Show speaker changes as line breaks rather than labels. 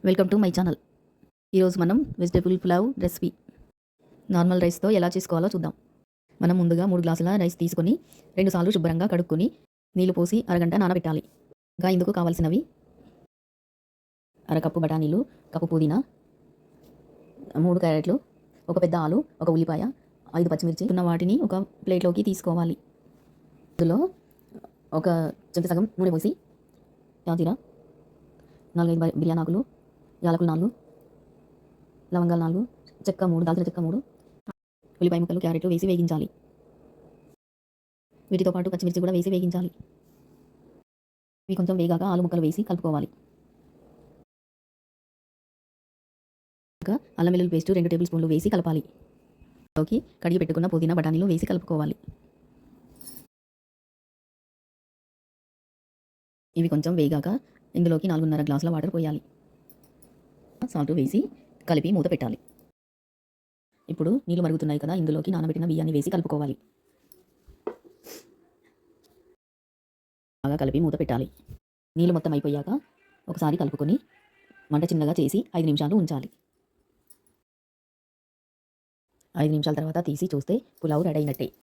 Welcome to my channel. ఈరోజు మనం vegetable pulao recipe normal రైస్తో ఎలా చేసుకోవాలో చూద్దాం. మనం ముందుగా 3 గ్లాసుల రైస్ తీసుకొని 2 సార్లు శుభ్రంగా కడుక్కొని నీళ్లు పోసి అరగంట నానబెట్టాలి. ఇంకా ఇందుకు కావాల్సినవి అరకప్పు బఠానీలు, కప్పు పుదీనా, 3 క్యారెట్లు, ఒక పెద్ద ఆలు, ఒక ఉల్లిపాయ, 5 పచ్చిమిర్చి ఉన్న వాటిని ఒక ప్లేట్లోకి తీసుకోవాలి. ఇందులో ఒక చెంచా సగం నూనె పోసి షాజీరా, 4-5 బిర్యానీ ఆకులు, యాలకులు 4, లవంగాలు 4, చెక్క 3, దాల్చిన చెక్క 3, ఉల్లిపాయ ముక్కలు, క్యారెట్లు వేసి వేగించాలి. వీటితో పాటు పచ్చిమిర్చి కూడా వేసి వేగించాలి. ఇవి కొంచెం వేగాక ఆలు ముక్కలు వేసి కలుపుకోవాలి. ఇంకా అల్లం వెల్లుల్లి పేస్ట్ 2 టేబుల్ స్పూన్లు వేసి కలపాలి. లోకి కడిగి పెట్టుకున్న పుదీనా బఠానీలు వేసి కలుపుకోవాలి. ఇవి కొంచెం వేగాక ఇందులోకి 4.5 గ్లాసుల వాటర్ పోయాలి. సాల్ట్ వేసి కలిపి మూత పెట్టాలి. ఇప్పుడు నీళ్ళు మరుగుతున్నాయి కదా, ఇందులోకి నానబెట్టిన బియ్యాన్ని వేసి కలుపుకోవాలి. బాగా కలిపి మూత పెట్టాలి. నీళ్ళు మొత్తం అయిపోయాక ఒకసారి కలుపుకొని మంట చిన్నగా చేసి 5 నిమిషాలు ఉంచాలి. 5 నిమిషాల తర్వాత తీసి చూస్తే పులావ్ రెడీ అయినట్టే.